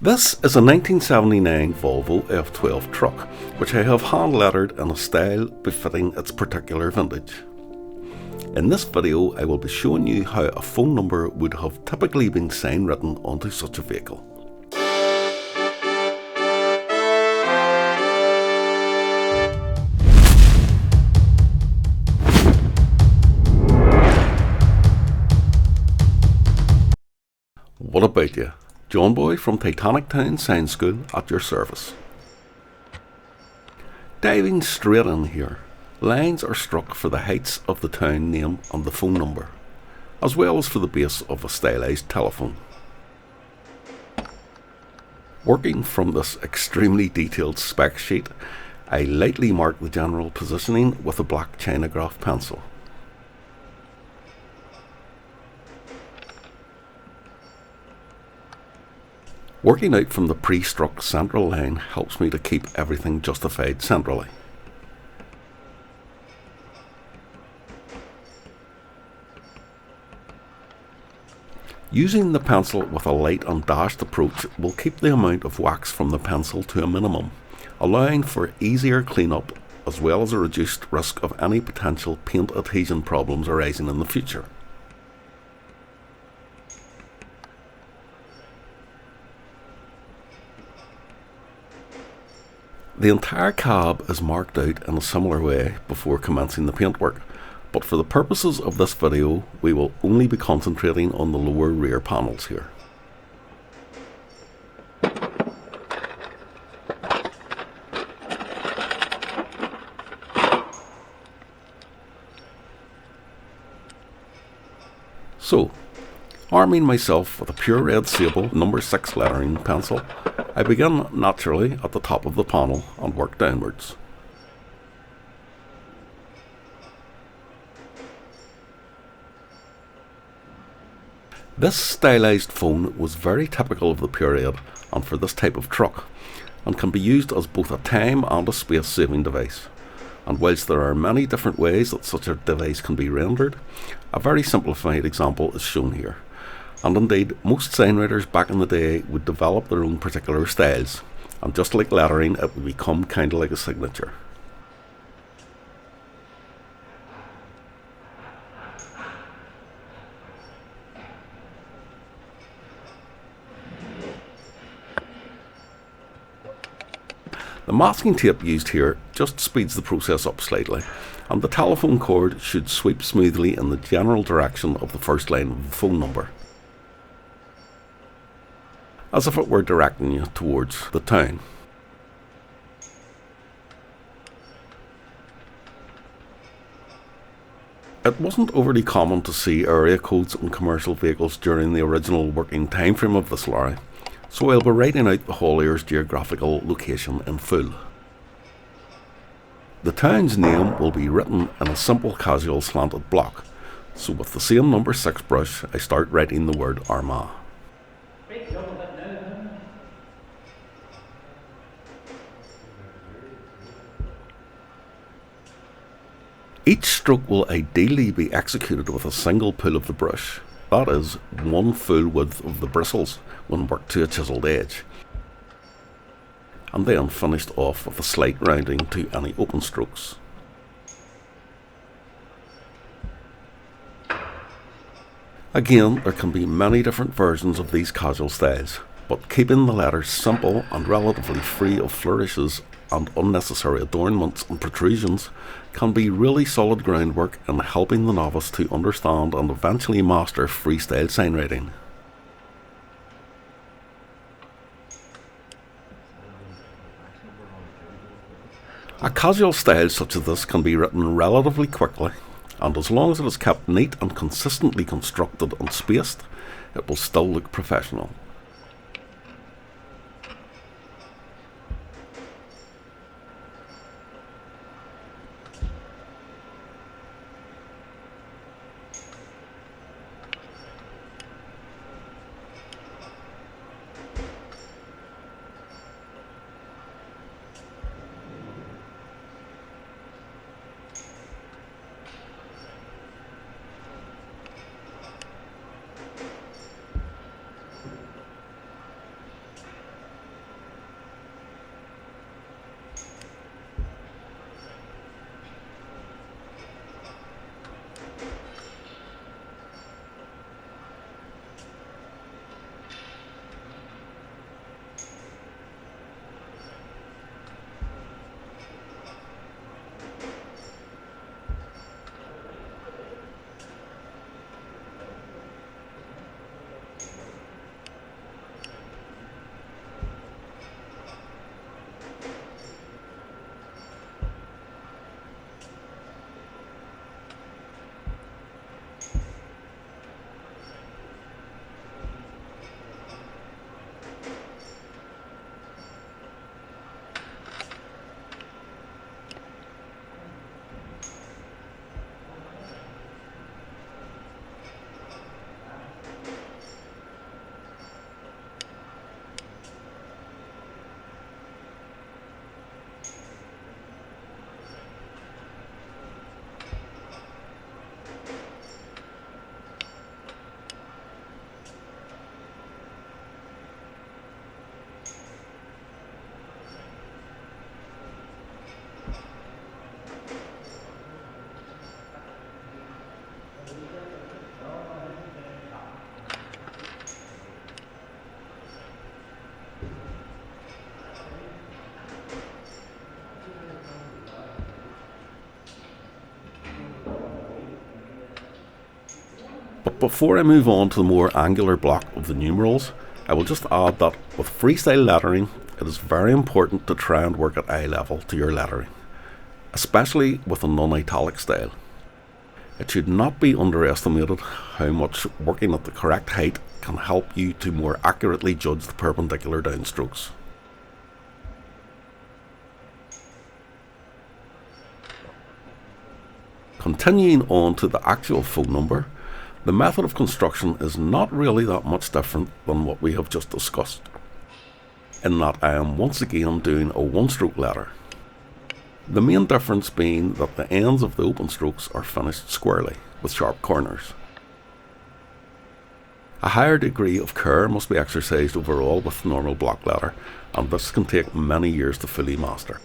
This is a 1979 Volvo F12 truck, which I have hand lettered in a style befitting its particular vintage. In this video I will be showing you how a phone number would have typically been sign written onto such a vehicle. What about you? John Boy from Titanic Town Sign School at your service. Diving straight in here, lines are struck for the heights of the town name and the phone number, as well as for the base of a stylised telephone. Working from this extremely detailed spec sheet, I lightly mark the general positioning with a black Chinograph pencil. Working out from the pre-struck central line helps me to keep everything justified centrally. Using the pencil with a light and dashed approach will keep the amount of wax from the pencil to a minimum, allowing for easier cleanup as well as a reduced risk of any potential paint adhesion problems arising in the future. The entire cab is marked out in a similar way before commencing the paintwork, but for the purposes of this video we will only be concentrating on the lower rear panels here. So, arming myself with a pure red sable number 6 lettering pencil, I begin naturally at the top of the panel and work downwards. This stylised phone was very typical of the period and for this type of truck, and can be used as both a time and a space saving device. And whilst there are many different ways that such a device can be rendered, a very simplified example is shown here. And indeed, most signwriters back in the day would develop their own particular styles, and just like lettering, it would become kind of like a signature. The masking tape used here just speeds the process up slightly, and the telephone cord should sweep smoothly in the general direction of the first line of the phone number, as if it were directing you towards the town. It wasn't overly common to see area codes on commercial vehicles during the original working time frame of this lorry, so I'll be writing out the haulier's geographical location in full. The town's name will be written in a simple casual slanted block, so with the same number 6 brush I start writing the word Armagh. Each stroke will ideally be executed with a single pull of the brush, that is, one full width of the bristles when worked to a chiselled edge, and then finished off with a slight rounding to any open strokes. Again, there can be many different versions of these casual styles, but keeping the letters simple and relatively free of flourishes and unnecessary adornments and protrusions can be really solid groundwork in helping the novice to understand and eventually master freestyle signwriting. A casual style such as this can be written relatively quickly, and as long as it is kept neat and consistently constructed and spaced, it will still look professional. But before I move on to the more angular block of the numerals, I will just add that with freestyle lettering, it is very important to try and work at eye level to your lettering, especially with a non-italic style. It should not be underestimated how much working at the correct height can help you to more accurately judge the perpendicular downstrokes. Continuing on to the actual phone number, the method of construction is not really that much different than what we have just discussed, in that I am once again doing a one-stroke letter. The main difference being that the ends of the open strokes are finished squarely, with sharp corners. A higher degree of care must be exercised overall with normal block letter, and this can take many years to fully master.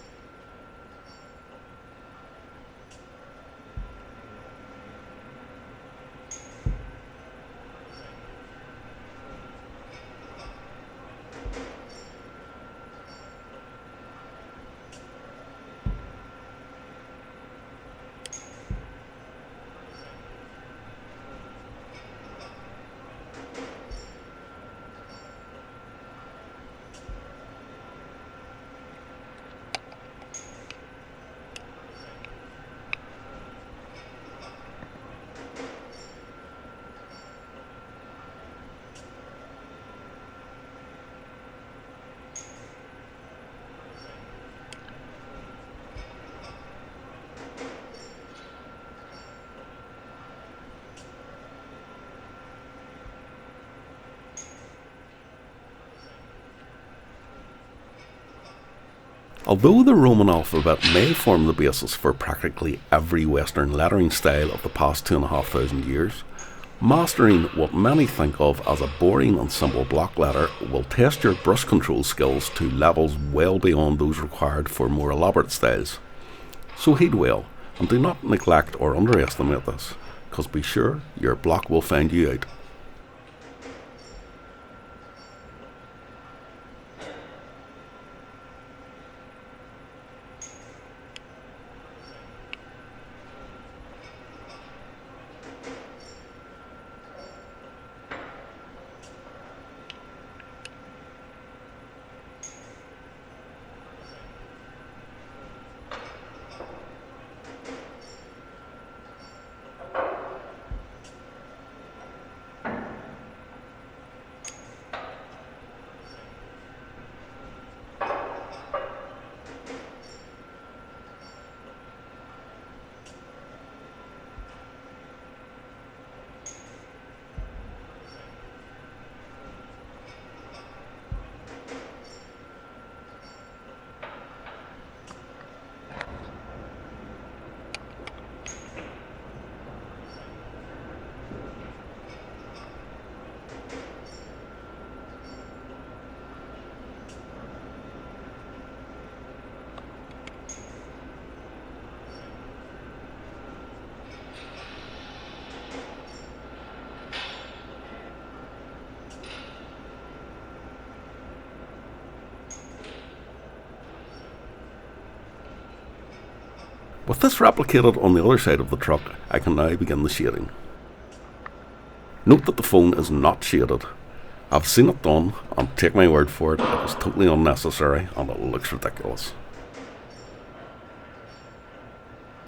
Although the Roman alphabet may form the basis for practically every Western lettering style of the past 2,500 years, mastering what many think of as a boring and simple block letter will test your brush control skills to levels well beyond those required for more elaborate styles. So heed well, and do not neglect or underestimate this, because be sure your block will find you out. With this replicated on the other side of the truck, I can now begin the shading. Note that the phone is not shaded. I've seen it done, and take my word for it, it is totally unnecessary and it looks ridiculous.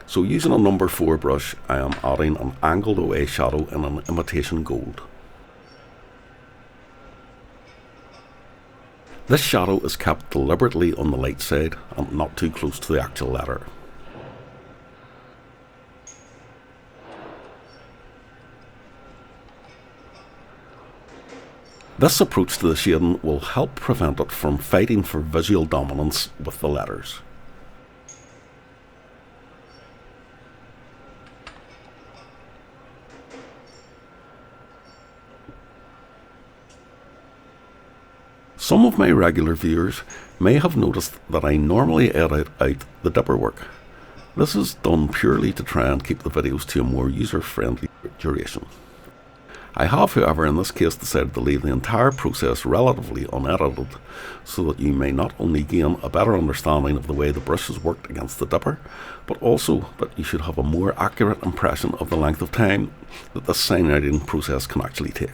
So using a number 4 brush, I am adding an angled away shadow in an imitation gold. This shadow is kept deliberately on the light side and not too close to the actual letter. This approach to the shading will help prevent it from fighting for visual dominance with the letters. Some of my regular viewers may have noticed that I normally edit out the dipper work. This is done purely to try and keep the videos to a more user-friendly duration. I have, however, in this case decided to leave the entire process relatively unedited so that you may not only gain a better understanding of the way the brush has worked against the dipper, but also that you should have a more accurate impression of the length of time that this signwriting process can actually take.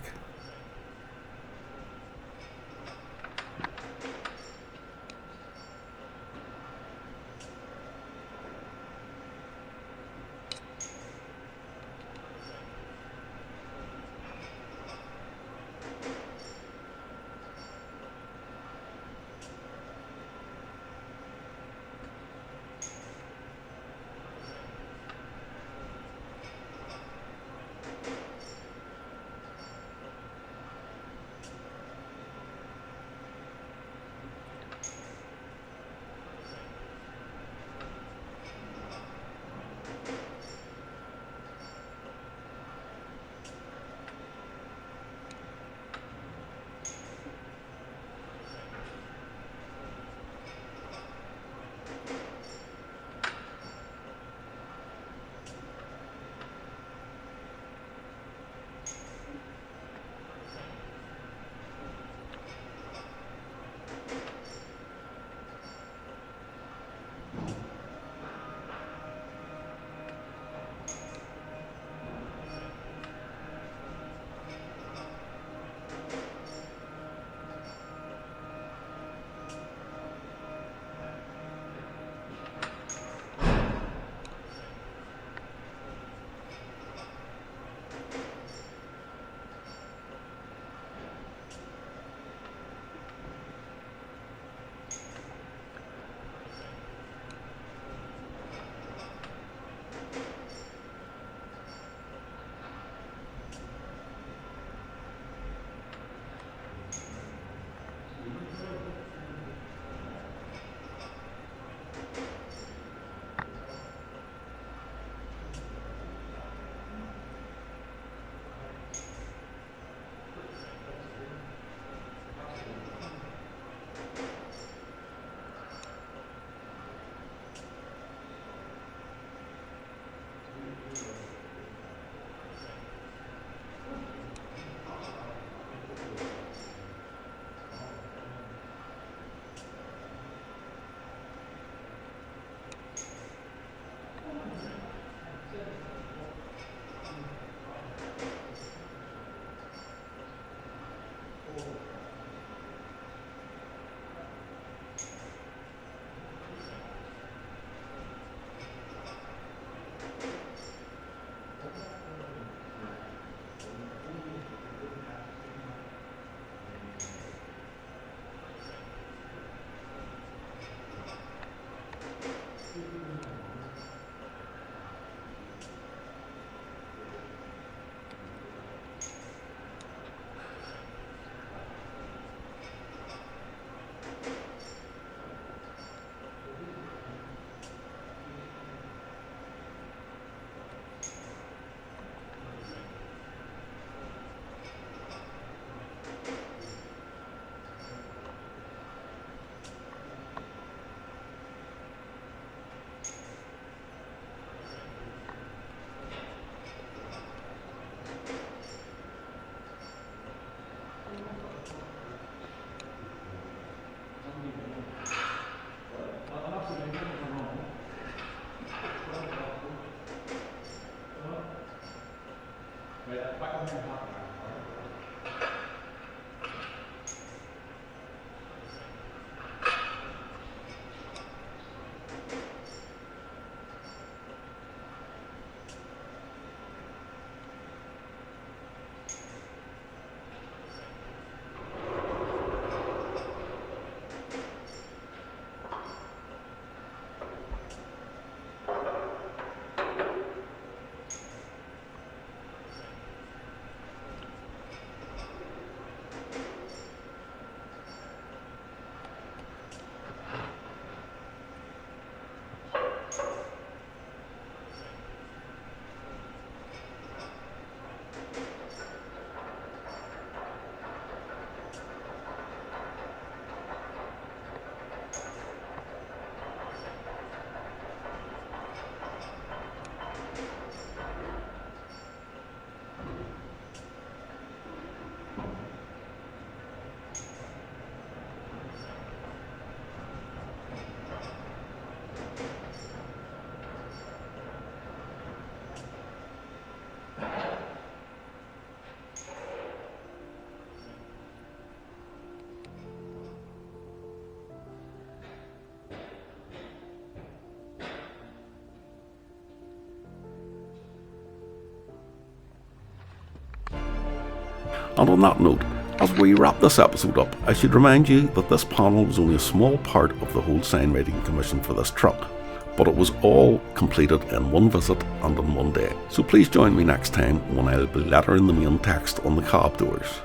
And on that note, as we wrap this episode up, I should remind you that this panel was only a small part of the whole signwriting commission for this truck, but it was all completed in one visit and in one day. So please join me next time when I'll be lettering the main text on the cab doors.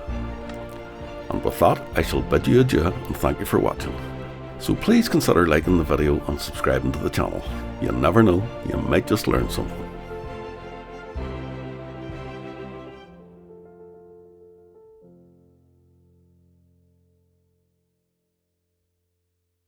And with that, I shall bid you adieu and thank you for watching. So please consider liking the video and subscribing to the channel. You never know, you might just learn something.